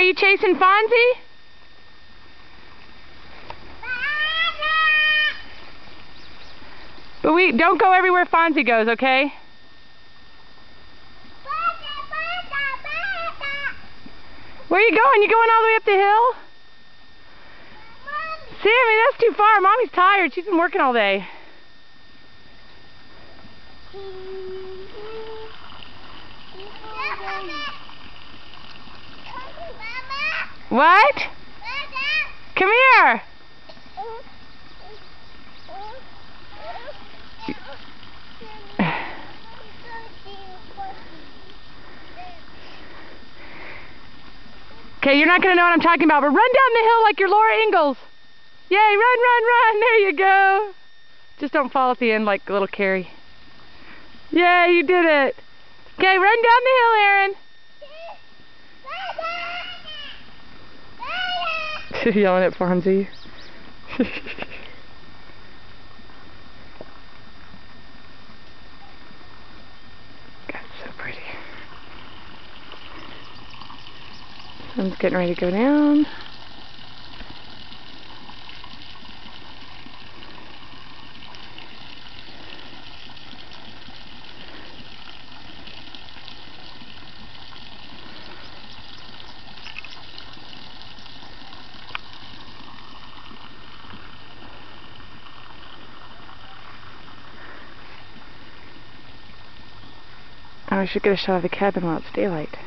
you chasing Fonzie? But we don't go everywhere Fonzie goes, okay? Where are you going? You going all the way up the hill? Sammy, that's too far. Mommy's tired. She's been working all day. What? Come here. Okay, you're not going to know what I'm talking about, but run down the hill like you're Laura Ingalls. Yay, run, run, run. There you go. Just don't fall at the end like little Carrie. Yay, you did it. Okay, run down the hill, Aaron. Yelling at Fonzie. God, so pretty. Sun's getting ready to go down. I should get a shot of the cabin while it's daylight.